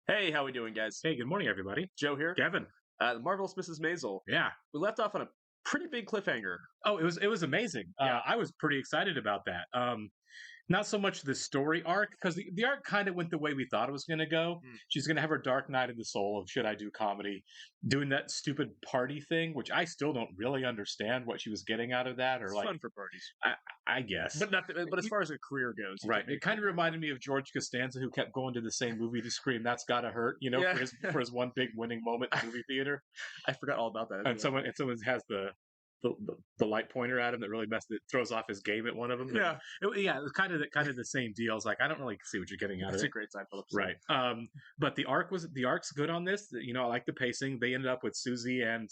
Hey, how we doing, guys? Hey, good morning, everybody. Joe here. Kevin. The Marvelous Mrs. Maisel. Yeah. We left off on a pretty big cliffhanger. Oh, it was amazing. Yeah. I was pretty excited about that. Not so much the story arc because the arc kind of went the way we thought it was going to go. Mm. She's going to have her dark night of the soul of should I do comedy, doing that stupid party thing, which I still don't really understand what she was getting out of that, or It's like fun for parties, I guess. but not. But as far as a career goes, Right. It kind of reminded me of George Costanza, who kept going to the same movie to scream "That's gotta hurt," Yeah. for his one big winning moment in the movie theater. I forgot all about that. And someone has the light pointer at him that really throws off his game at one of them. Yeah. Yeah, it was kind of the same deal. It's like I don't really see what you're getting out That's of a it. great Seinfeld episode. Right. But the arc's good on this. I like the pacing. They ended up with Susie and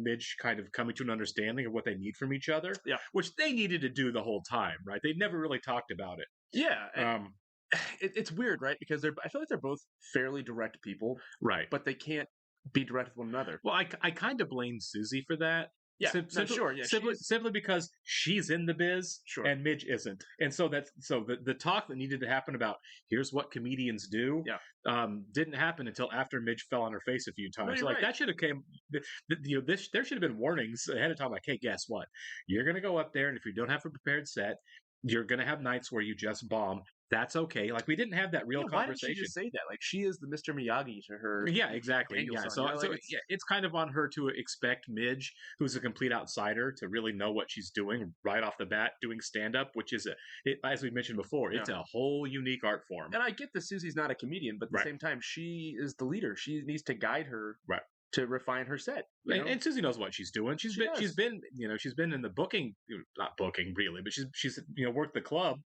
Midge kind of coming to an understanding of what they need from each other. Yeah. Which they needed to do the whole time, right? They never really talked about it. Yeah. It's weird, right? Because I feel like they're both fairly direct people, Right. but they can't be direct with one another. Well, I kind of blame Susie for that. Yeah, sure. Yeah, simply because she's in the biz Sure. and Midge isn't, and so the talk that needed to happen about here's what comedians do, didn't happen until after Midge fell on her face a few times. No, so, you're like right. that should have came, there should have been warnings ahead of time, like, hey, guess what? You're gonna go up there, and if you don't have a prepared set, you're gonna have nights where you just bomb. That's okay. Like we didn't have that real Why didn't she conversation. just say that? Like she is the Mr. Miyagi to her. Yeah, exactly. Yeah, Danielson, so you know, so like, yeah, it's kind of on her to expect Midge, who's a complete outsider, to really know what she's doing right off the bat, doing stand up, which is as we mentioned before, it's a whole unique art form. And I get that Susie's not a comedian, but at the same time, she is the leader. She needs to guide her to refine her set. And Susie knows what she's doing. She's been in the booking, not booking really, but she's worked the club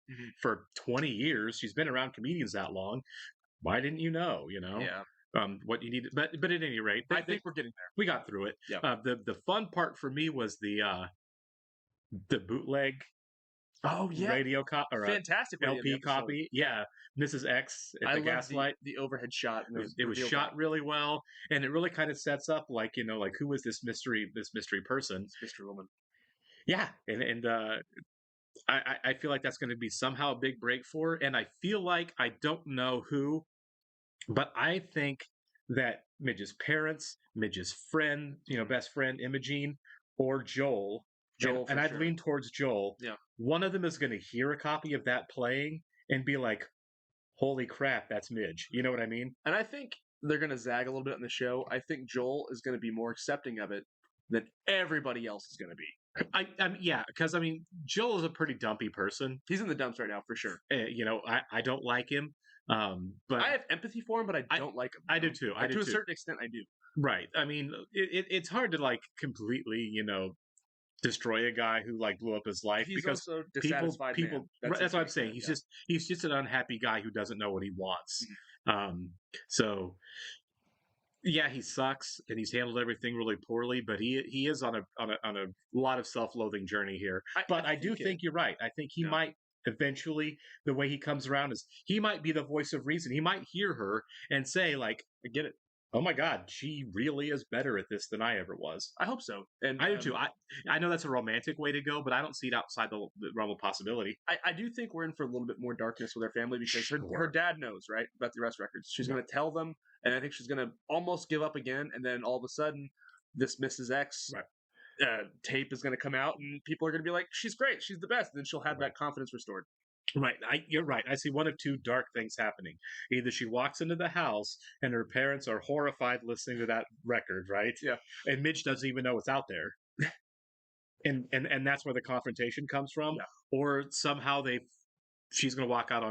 for 20 years. She's been around comedians that long. Why didn't you know? Yeah. What you need, but at any rate, I think we're getting there. We got through it. Yeah. The fun part for me was the bootleg. Oh yeah, radio or fantastic LP copy. Yeah, Mrs. X at the gaslight. The overhead shot. It was shot really well, and it really kind of sets up like who is this mystery person, mystery woman. Yeah, and I feel like that's going to be somehow a big break for her, and I feel like I don't know who, but I think that Midge's parents, Midge's friend, best friend Imogene, or Joel, and I'd lean towards Joel. Yeah, one of them is going to hear a copy of that playing and be like, "Holy crap, that's Midge!" You know what I mean? And I think they're going to zag a little bit in the show. I think Joel is going to be more accepting of it than everybody else is going to be. Yeah, because Joel is a pretty dumpy person. He's in the dumps right now for sure. I don't like him. But I have empathy for him, but I don't like him. I do too. To a certain extent, I do. Right. It's hard to like completely, destroy a guy who like blew up his life. He's because also dissatisfied. People. That's what I'm saying. He's just an unhappy guy who doesn't know what he wants. So yeah, he sucks and he's handled everything really poorly. But he is on a lot of self-loathing journey here. I do think you're right. I think he might. Eventually, the way he comes around is he might be the voice of reason. He might hear her and say, like, I get it. Oh my God, she really is better at this than I ever was. I hope so. And I do too. I know that's a romantic way to go, but I don't see it outside the realm of possibility. I do think we're in for a little bit more darkness with her family because her dad knows, right, about the arrest records. She's going to tell them, and I think she's going to almost give up again, and then all of a sudden, this Mrs. X tape is going to come out, and people are going to be like, she's great, she's the best, and then she'll have that confidence restored. Right. You're right. I see one of two dark things happening. Either she walks into the house and her parents are horrified listening to that record, right? Yeah. And Midge doesn't even know it's out there. and that's where the confrontation comes from. Yeah. Or somehow she's going to walk out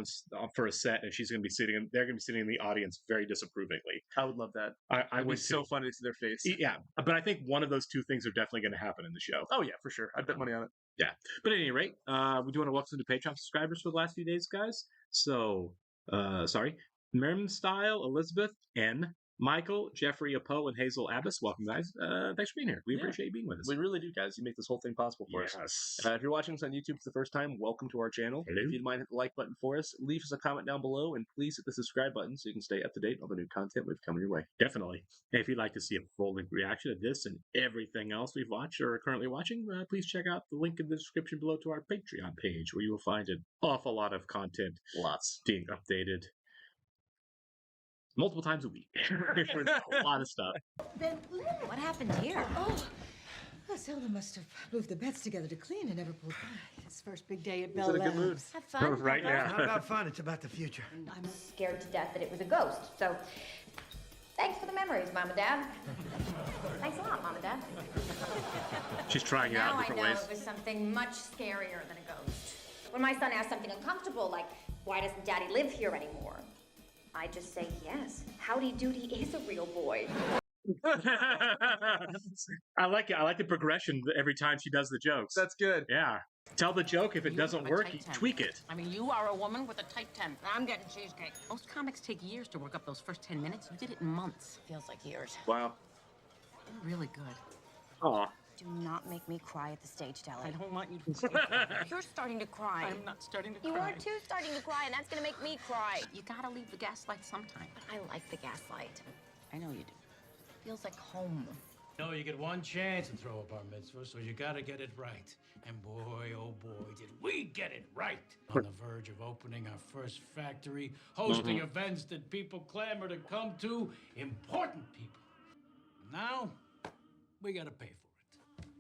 for a set and she's going to be sitting, they're going to be sitting in the audience very disapprovingly. I would love that. I would. So funny to see their face. Yeah. But I think one of those two things are definitely going to happen in the show. Oh yeah, for sure. I'd bet money on it. Yeah. But at any rate, we do want to welcome to Patreon subscribers for the last few days, guys. So, Merriman Style, Elizabeth, N, Michael, Jeffrey Apo, and Hazel Abbas. Welcome, guys. Thanks for being here. We appreciate you being with us. We really do, guys. You make this whole thing possible for us. If you're watching us on YouTube for the first time, welcome to our channel. Hello. If you'd mind, hit the like button for us. Leave us a comment down below, and please hit the subscribe button so you can stay up to date on the new content we've coming your way. Definitely. And if you'd like to see a full-length reaction of this and everything else we've watched or are currently watching, please check out the link in the description below to our Patreon page, where you will find an awful lot of content. Lots. Being updated multiple times a week. A lot of stuff. Then, what happened here? Oh, Zelda must have moved the beds together to clean and never pulled by. His first big day at He's in a good mood. Labs. Have fun. Right, Papa. yeah. It's not about fun, it's about the future. I'm scared to death that it was a ghost. So, thanks for the memories, Mom and Dad. Thanks a lot, Mom and Dad. She's trying it out Now in I different know ways. it was something much scarier than a ghost. When my son asks something uncomfortable, like, why doesn't Daddy live here anymore? I just say, yes, Howdy Doody is a real boy. I like it. I like the progression every time she does the jokes. That's good. Yeah. Tell the joke. If it doesn't work, you tweak it. I mean, you are a woman with a tight temper. I'm getting cheesecake. Most comics take years to work up those first 10 minutes. You did it in months. Feels like years. Wow. You're really good. Aw. Do not make me cry at the stage, I Deli. don't want you to cry. You're starting to cry. I'm not starting to You cry. are too starting to cry, and that's gonna make me cry. You gotta leave the gaslight sometime. I like the gaslight. I know you do. Feels like home. No, you get one chance to throw a bar mitzvah, so you gotta get it right. And boy, oh boy, did we get it right. On the verge of opening our first factory, hosting events that people clamor to come to, important people. Now, we gotta pay for it.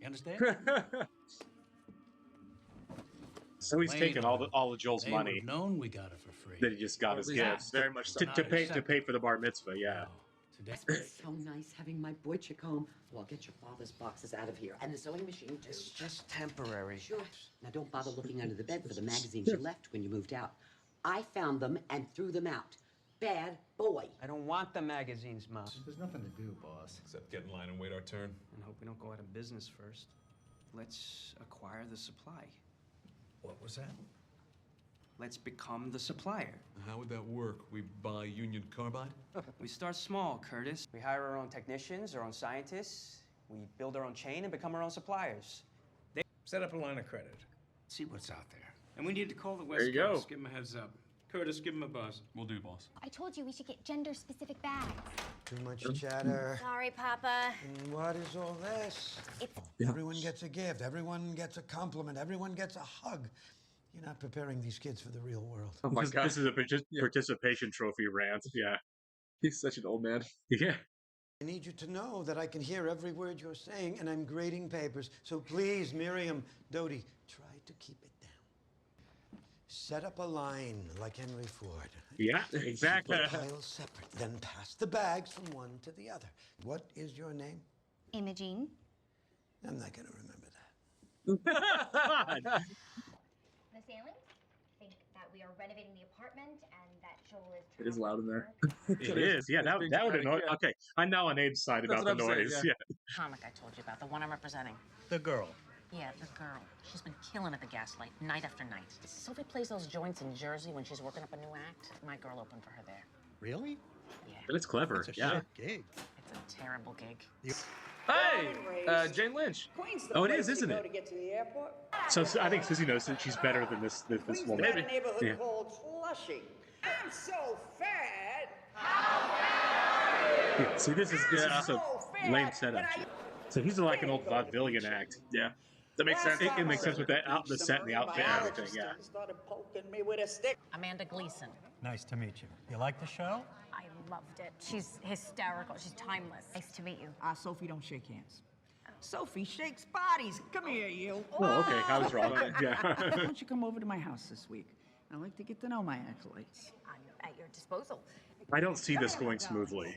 You understand? So he's taking all of Joel's They money would've known we got it for free. that he just got as Yeah, gifts very much so. to pay for the bar mitzvah. Yeah. Today, It's so nice having my boy chick home. Well, I'll get your father's boxes out of here. And the sewing machine, too. It's just temporary. Sure. Now, don't bother looking under the bed for the magazines you left when you moved out. I found them and threw them out. Bad boy. I don't want the magazines, Mom. There's nothing to do, boss. Except get in line and wait our turn. And hope we don't go out of business first. Let's acquire the supply. what was that? Let's become the supplier. How would that work? We buy Union Carbide? We start small, Curtis. We hire our own technicians, our own scientists. We build our own chain and become our own suppliers. Set up a line of credit. See what's out there. And we need to call the West There you go. Coast. Give them a heads up. Curtis, give him a buzz. We'll do, boss. I told you we should get gender-specific bags. Too much chatter. Sorry, Papa. And what is all this? Everyone gets a gift. Everyone gets a compliment. Everyone gets a hug. You're not preparing these kids for the real world. Oh my God. This is a participation trophy rant. Yeah. He's such an old man. Yeah. I need you to know that I can hear every word you're saying, and I'm grading papers. So please, Miriam, Dodie, try to keep it down. Set up a line like Henry Ford. Yeah, exactly. Piles separate, then pass the bags from one to the other. What is your name? Imogene. I'm not going to remember that. The Sailings think that we are renovating the apartment and that Joel is... It is loud in there. It is. Yeah, that would annoy. Yeah. Okay, I'm now on Abe's side That's about the what I'm saying, noise. yeah. Comic I told you about, the one I'm representing. The girl. Yeah, the girl. She's been killing at the gaslight night after night. Sophie plays those joints in Jersey when she's working up a new act. My girl opened for her there. Really? Yeah, But it's clever. It's a Yeah. shit gig. it's a terrible gig. Hey, Jane Lynch. Oh, it is, isn't it? So I think Sissy knows that she's better than this woman. Maybe. Yeah. I'm so fat. Yeah, see, this is a lame setup. So he's like an old vaudevillian act. Yeah. That makes sense. It makes sense with that the set and the outfit and everything. Yeah. Started poking me with a stick. Amanda Gleason. Nice to meet you. You like the show? I loved it. She's hysterical. She's timeless. Nice to meet you. Sophie, don't shake hands. Sophie shakes bodies. Come here, you. Oh, okay. I was wrong. Yeah. Why don't you come over to my house this week? I like to get to know my acolytes. I'm at your disposal. I don't see this going smoothly.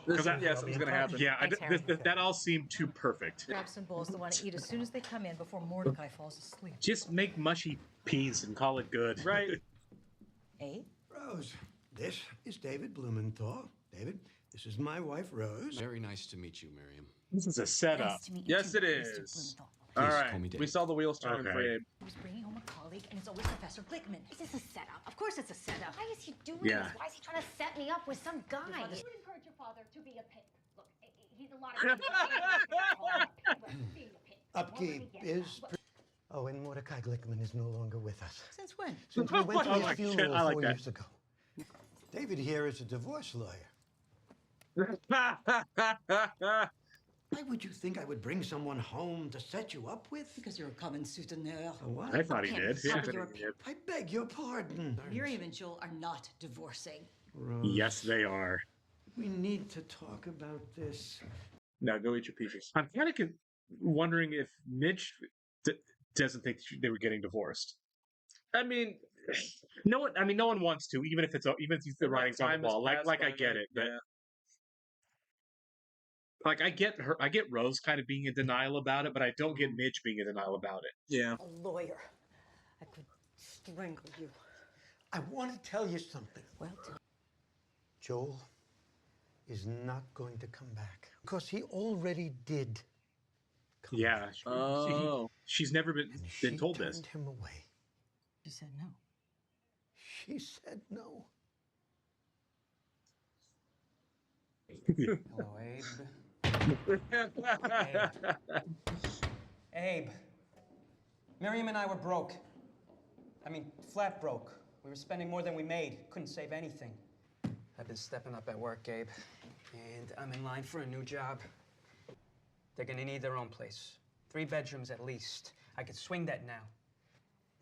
Yeah, something's going to happen. Yeah, Thanks, Harry. that all seemed too perfect. Grab some bowls they want to eat as soon as they come in before Mordecai falls asleep. Just make mushy peas and call it good. Right. Eh? Rose, this is David Blumenthal. David, this is my wife, Rose. Very nice to meet you, Miriam. This is a setup. Nice to meet you Yes, too, it Mr. is. Blumenthal. All Please right. call me Dave. We saw the wheels turning for Okay. Abe. I was bringing home a colleague, and it's always Professor Glickman. Is this a setup? Of course it's a setup. Why is he doing Yeah. this? Why is he trying to set me up with some guy? You You encourage your father to be a pimp. Look, he's a lot of Upkeep is... Oh, and Mordecai Glickman is no longer with us. Since when? Since we went to Oh his my God, funeral I like 4 that. years ago. David here is a divorce lawyer. Why would you think I would bring someone home to set you up with? Because you're a common souteneur. A what? I thought he did. Yeah. You're a pimp. I beg your pardon. Miriam and Joel are not divorcing. Rose. Yes, they are. We need to talk about this. No, go eat your peaches. I'm kind of wondering if Midge doesn't think they were getting divorced. I mean, no one. I mean, no one wants to, even if the writing's on the wall. Like I get it, but like I get Rose kind of being in denial about it, but I don't get Midge being in denial about it. Yeah. A lawyer. I could strangle you. I want to tell you something. Well, Joel is not going to come back because he already did. Yeah. She's never been told this. She turned him away. She said no. She said no. Hello, Abe. Abe. Miriam and I were broke. I mean, flat broke. We were spending more than we made. Couldn't save anything. I've been stepping up at work, Abe. And I'm in line for a new job. They're gonna need their own place. 3 bedrooms at least. I could swing that now.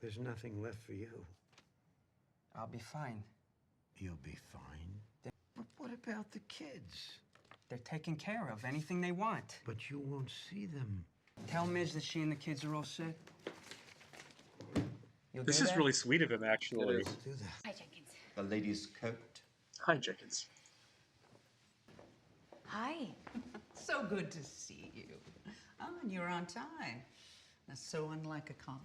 There's nothing left for you. I'll be fine. You'll be fine. But what about the kids? They're taken care of. Anything they want. But you won't see them. Tell Midge that she and the kids are all set. This is really sweet of him, actually. Do that. Hi, Jenkins. The lady's coat. Hi, Jenkins. Hi. So good to see you. Oh, and you're on time. That's so unlike a comic.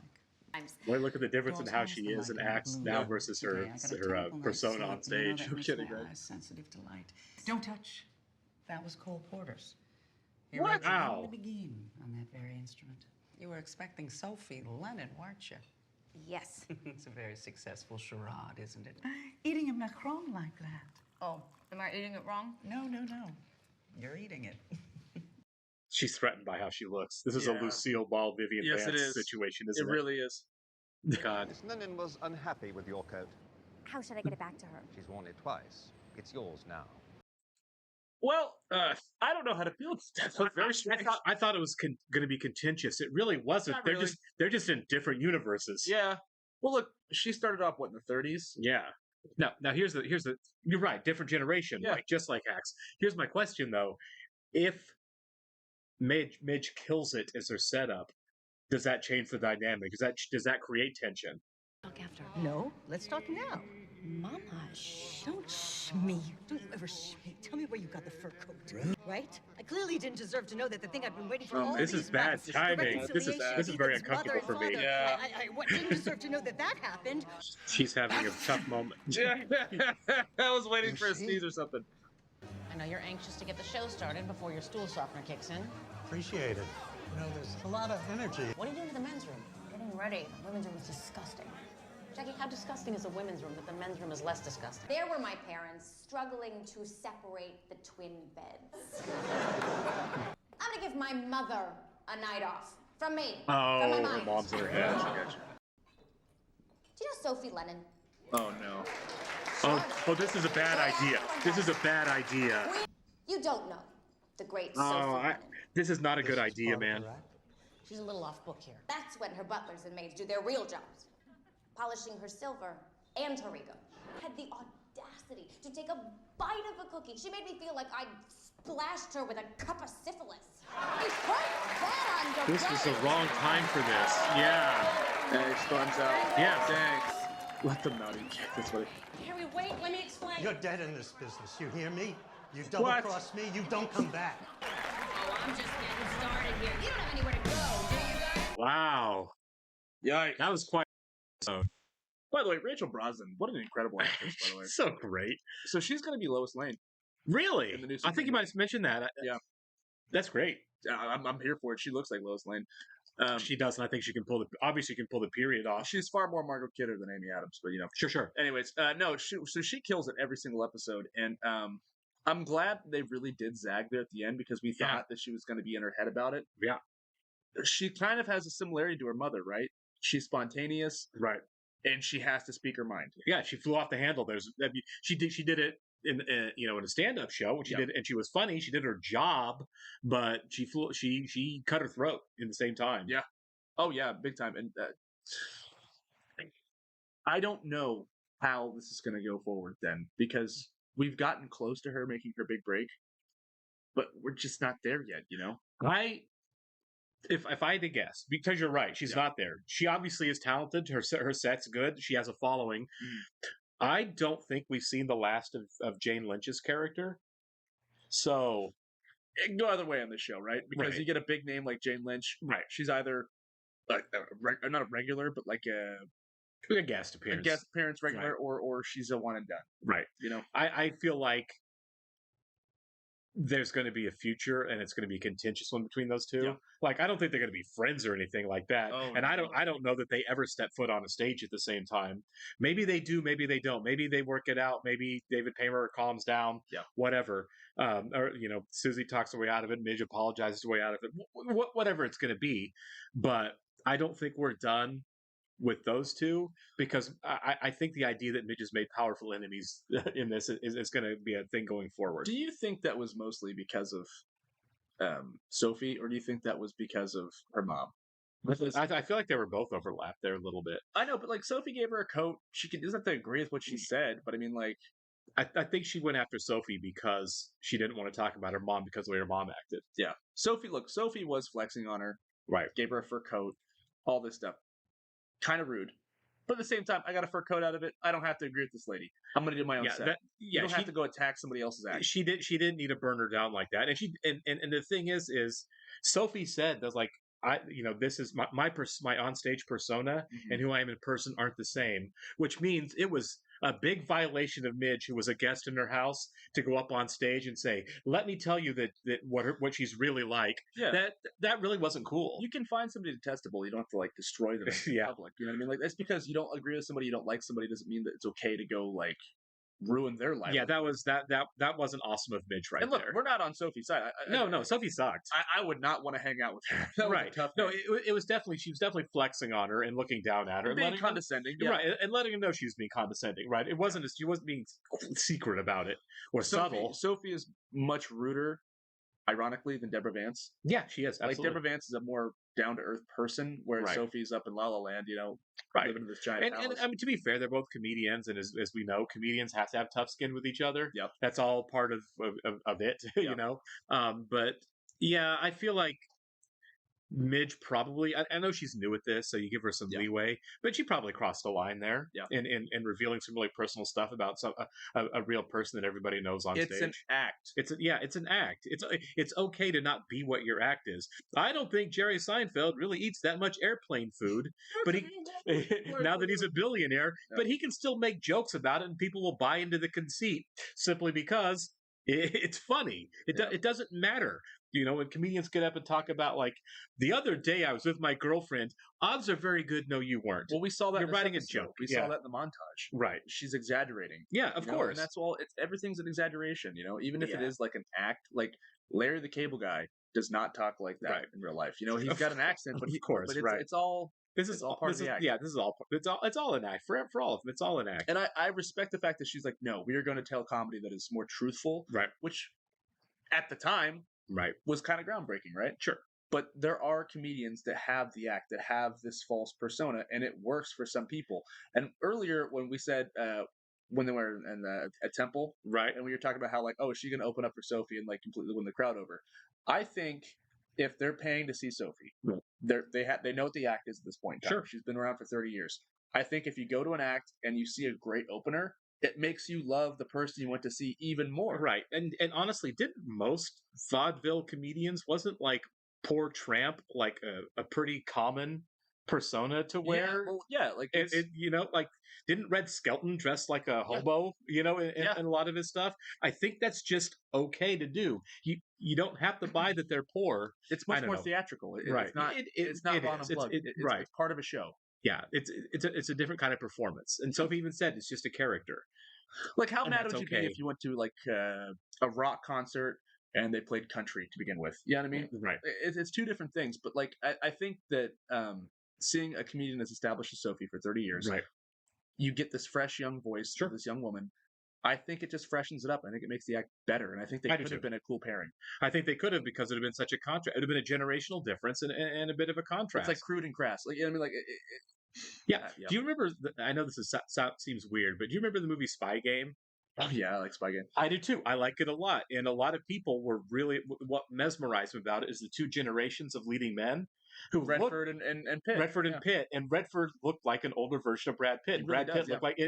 Boy, look at the difference in how she is and acts now versus her persona on stage. No kidding, right? Sensitive to light. Don't touch. That was Cole Porter's. He What? Wow. Begin on that very instrument. You were expecting Sophie Lennon, weren't you? Yes. It's a very successful charade, isn't it? Eating a macaron like that. Oh, am I eating it wrong? No. You're eating it. She's threatened by how she looks. This is a Lucille Ball, Vivian Vance situation, isn't it? It really is. God. Miss Lennon was unhappy with your coat. How should I get it back to her? She's worn it twice. It's yours now. Well, I don't know how to feel. It's very strange. I thought it was going to be contentious. It really wasn't. Not really. They're just in different universes. Yeah. Well, look, she started off in the 30s. Yeah. Now here's the. You're right. Different generation. Yeah. Right. Just like Axe. Here's my question though: if Midge kills it as her setup, does that change the dynamic? Does that create tension? Look after her. No, let's talk now. Mama, Don't shh me. Don't you ever shh me. Tell me where you got the fur coat. Right? I clearly didn't deserve to know that the thing I've been waiting for all this these is bad months, the timing. This is very Ethan's mother uncomfortable and for me. father. Yeah. I didn't deserve to know that happened. She's having a tough moment. Yeah. I was waiting for a sneeze or something. I know you're anxious to get the show started before your stool softener kicks in. Appreciate it. You know, there's a lot of energy. What are you doing to the men's room? getting ready. The women's room is disgusting. Jackie, how disgusting is the women's room that the men's room is less disgusting? There were my parents struggling to separate the twin beds. I'm gonna give my mother a night off. From me. From my Oh, mind. her mom's in her head. Do you know Sophie Lennon? Oh, no. Oh, this is a bad idea. This is a bad idea. You don't know the great Oh, Sophie Lennon. this is not a good idea, man. She's a little off book here. That's when her butlers and maids do their real jobs. Polishing her silver and her ego. Had the audacity to take a bite of a cookie. She made me feel like I'd splashed her with a cup of syphilis. He put that on the This was the wrong time for this. Yeah. Hey, storms out. Yeah. Thanks. Let them not eat. That's funny. Harry, wait, let me explain. You're dead in this business. You hear me? You double-cross me, you don't come back. Oh, I'm just getting started here. You don't have anywhere to go, do you guys? Wow. Yikes. That was quite. By the way, Rachel Brosnan, what an incredible actress, by the way. So great. So she's going to be Lois Lane. Really? In the new I think you might have mentioned that. Yeah. That's great. I'm here for it. She looks like Lois Lane. She does, and I think she can obviously can pull the period off. She's far more Margot Kidder than Amy Adams, but you know. Sure. Anyways, no, so she kills it every single episode, and I'm glad they really did zag there at the end because we thought that she was going to be in her head about it. Yeah. She kind of has a similarity to her mother, right? She's spontaneous, right, and she has to speak her mind. Yeah, she flew off the handle. She did it in in a stand-up show, and she did, and she was funny. She did her job, but she cut her throat in the same time. Yeah. Oh yeah, big time. And I don't know how this is going to go forward then, because we've gotten close to her making her big break, but we're just not there yet. If I had to guess, because you're right, she's not there. She obviously is talented. Her set's good. She has a following. I don't think we've seen the last of Jane Lynch's character. So it can go either way on this show, right? Because you get a big name like Jane Lynch, right? She's either like not a regular, but like a guest appearance, regular, right. or she's a one and done, right? I feel like there's going to be a future, and it's going to be a contentious one between those two. Yeah. Like, I don't think they're going to be friends or anything like that. And I don't know that they ever step foot on a stage at the same time. Maybe they do, maybe they don't. Maybe they work it out. Maybe David Paymer calms down. Yeah. Whatever. Or Susie talks her way out of it. Midge apologizes her way out of it. Whatever it's going to be. But I don't think we're done with those two, because I think the idea that Midge has made powerful enemies in this is going to be a thing going forward. Do you think that was mostly because of Sophie, or do you think that was because of her mom? I feel like they were both overlapped there a little bit. I know, but like Sophie gave her a coat. She doesn't have to agree with what she said, but I mean, like, I think she went after Sophie because she didn't want to talk about her mom because of the way her mom acted. Yeah, Sophie was flexing on her. Right. Gave her a fur coat, all this stuff. Kind of rude. But at the same time, I got a fur coat out of it. I don't have to agree with this lady. I'm going to do my own set. You don't have to go attack somebody else's act. She didn't need to burn her down like that. And the thing is Sophie said that, like, this is my onstage persona, and who I am in person aren't the same, which means it was a big violation of Midge, who was a guest in her house, to go up on stage and say, "Let me tell you that what she's really like." Yeah. That really wasn't cool. You can find somebody detestable. You don't have to like destroy them in public. You know what I mean? Like, that's because you don't agree with somebody, you don't like somebody, doesn't mean that it's okay to go like ruin their life. Yeah, that wasn't awesome of Midge right and look, there. We're not on Sophie's side. No, Sophie sucked. I would not want to hang out with her. That was right. a tough no, day. it was definitely, she was definitely flexing on her and looking down at her. And being condescending. Right, and letting him know she was being condescending. Right. It wasn't she wasn't being secret about it or subtle. Sophie is much ruder, ironically, than Deborah Vance. Yeah, she is. Absolutely. Like, Deborah Vance is a more down-to-earth person, whereas Sophie's up in La La Land, living in this giant house. And I mean, to be fair, they're both comedians, and as we know, comedians have to have tough skin with each other. Yep. That's all part of it, Yep. But yeah, I feel like Midge probably, I know she's new at this, so you give her some leeway, but she probably crossed a line there in revealing some really personal stuff about a real person that everybody knows on stage. It's an act. It's an act. It's okay to not be what your act is. I don't think Jerry Seinfeld really eats that much airplane food, but he now that he's a billionaire, but he can still make jokes about it, and people will buy into the conceit simply because it's funny. It doesn't matter. When comedians get up and talk about, like, the other day I was with my girlfriend, odds are very good no, you weren't. Well, we saw that. You're writing a joke. We saw that in the montage. Right. She's exaggerating. Yeah, of course. And that's all. Everything's an exaggeration. Even if it is like an act. Like, Larry the Cable Guy does not talk like that in real life. He's got an accent, but it's all. This is all part of the act. Yeah, it's all an act for all of them. It's all an act. And I respect the fact that she's like, no, we are going to tell comedy that is more truthful. Right. Which, at the time, was kind of groundbreaking, right? Sure. But there are comedians that have the act, that have this false persona, and it works for some people. And earlier, when we said when they were in a temple, right, and we were talking about how, like, oh, is she going to open up for Sophie and like completely win the crowd over? I think if they're paying to see Sophie, they know what the act is at this point in time. Sure. She's been around for 30 years. I think if you go to an act and you see a great opener, it makes you love the person you went to see even more. Right. And honestly, didn't most vaudeville comedians, wasn't like poor tramp like a pretty common persona to wear? Like like, didn't Red Skelton dress like a hobo, in a lot of his stuff? I think that's just okay to do. You don't have to buy that they're poor. It's much more theatrical. Right. It's not raw and unplugged. It's part of a show. Yeah, it's a different kind of performance. And Sophie even said it's just a character. Like, how mad would you be if you went to like a rock concert and they played country to begin with? You know what I mean? Right. It's two different things. But like, I think that seeing a comedian as established as Sophie for 30 years, right, you get this fresh young voice, this young woman. I think it just freshens it up. I think it makes the act better, and I think they could have been a cool pairing. I think they could have, because it would have been such a contrast. It would have been a generational difference and a bit of a contrast. It's like Crude and Crass. Like, you know what I mean? Like, yeah. Do you remember? I know this seems weird, but do you remember the movie Spy Game? Oh yeah, I like Spy Game. I do too. I like it a lot, and a lot of people were really what mesmerized me about it is the two generations of leading men who Redford and Pitt. Redford and Pitt, and Redford looked like an older version of Brad Pitt. He really Brad Pitt does, looked like,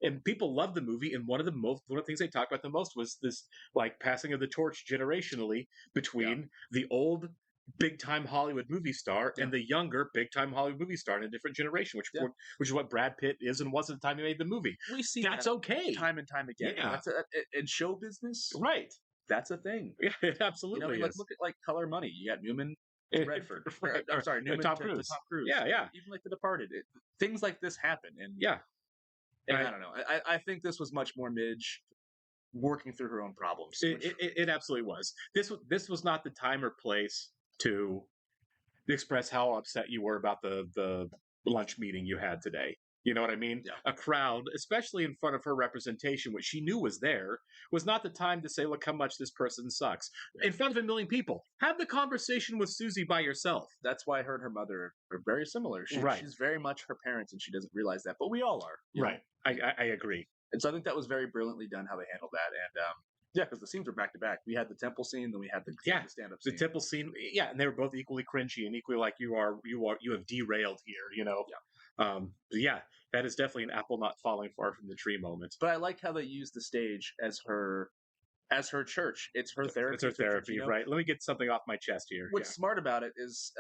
and people loved the movie. And one of the things they talked about the most was this like passing of the torch generationally between the old big time Hollywood movie star and the younger big time Hollywood movie star in a different generation, which is what Brad Pitt is and was at the time he made the movie. We see that's that okay time and time again. Yeah. That's in show business, right? That's a thing. Yeah, it absolutely you know, I mean, like look at like Color Money. You got Newman to Redford. I'm sorry, Newman Tom to Cruise. Tom Cruise. Yeah, yeah. Even like The Departed. Things like this happen, and yeah. And I don't know. I think this was much more Midge working through her own problems. It absolutely was. This was not the time or place to express how upset you were about the lunch meeting you had today. You know what I mean? Yeah. A crowd, especially in front of her representation, which she knew was there, was not the time to say, look how much this person sucks. In front of a million people. Have the conversation with Susie by yourself. That's why her and her mother are very similar. Right. She's very much her parents, and she doesn't realize that. But we all are. Right. I agree. And so I think that was very brilliantly done how they handled that. And yeah, because the scenes were back to back. We had the temple scene, then we had the stand-up scene. The temple scene, yeah, and they were both equally cringy and equally like you have derailed here, you know. Yeah, that is definitely an apple not falling far from the tree moment. But I like how they use the stage as her church. It's her therapy. It's her therapy, right? Let me get something off my chest here. What's smart about it is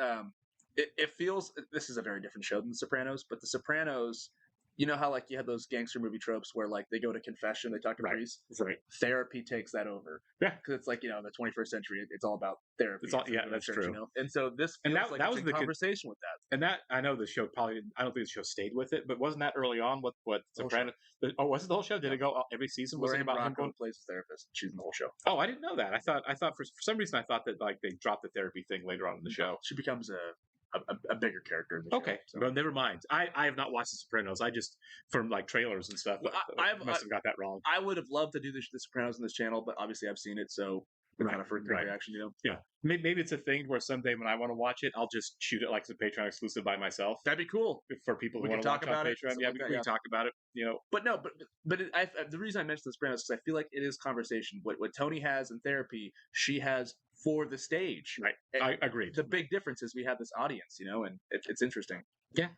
it feels this is a very different show than The Sopranos, but The Sopranos. You know how like you have those gangster movie tropes where like they go to confession, they talk to priests. Right. Therapy takes that over. Yeah, because it's like in the 21st century, it's all about therapy. It's all that's church, true. You know? And so this and feels that was the conversation with that. And that I know the show probably I don't think the show stayed with it, but wasn't that early on? What Sopranos? Was it the whole show? Did it go every season? Was it about him going plays a therapist? She's in the whole show. Oh, I didn't know that. I thought for some reason I thought that like they dropped the therapy thing later on in the show. She becomes a bigger character in the show. Okay, so. Well, never mind. I have not watched The Sopranos. I just from like trailers and stuff. I must have got that wrong. I would have loved to do the Sopranos on this channel, but obviously I've seen it, so kind of for reaction, you know. Yeah, maybe it's a thing where someday when I want to watch it, I'll just shoot it like it's a Patreon exclusive by myself. That'd be cool for people who we want to talk watch about on it. Patreon. Yeah, we can talk about it. You know, but the reason I mentioned The Sopranos is because I feel like it is conversation. What Tony has in therapy, she has for the stage. Right, I agree. The big difference is we have this audience, you know, and it's interesting. Yeah.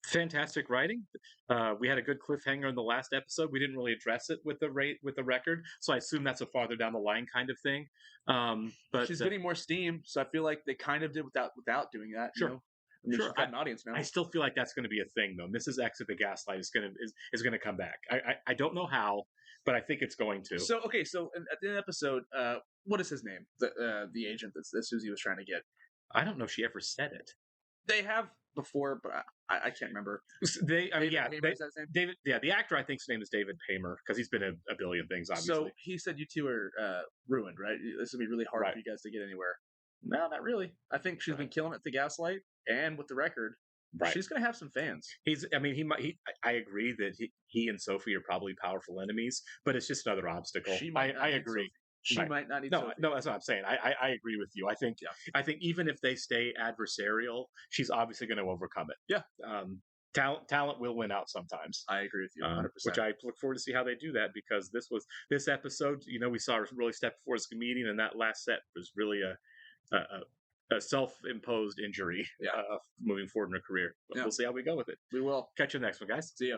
Fantastic writing. We had a good cliffhanger in the last episode. We didn't really address it with the record, so I assume that's a farther down the line kind of thing. But she's getting more steam, so I feel like they kind of did without doing that. Sure. You know? I mean, sure. She's got an audience now. I still feel like that's going to be a thing, though. Mrs. X at the Gaslight is going to come back. I don't know how, but I think it's going to. So okay, so at the end of the episode, what is his name? The agent that Susie was trying to get. I don't know if she ever said it. They have before, but I can't remember. David Paymer, is that his name? David, yeah, the actor I think's name is David Paymer because he's been a billion things. Obviously, so he said you two are ruined, right? This will be really hard for you guys to get anywhere. No, not really. I think she's been killing it at the Gaslight and with the record. Right. She's going to have some fans. I agree that he and Sophie are probably powerful enemies, but it's just another obstacle. I agree. Sophie. She might not need Sophie. No, that's what I'm saying. I agree with you. I think even if they stay adversarial, she's obviously going to overcome it. Yeah. Talent will win out sometimes. I agree with you 100%. Which I look forward to see how they do that because this episode, we saw her really step forward as a comedian, and that last set was really a self-imposed injury moving forward in her career. But we'll see how we go with it. We will. Catch you next one, guys. See ya.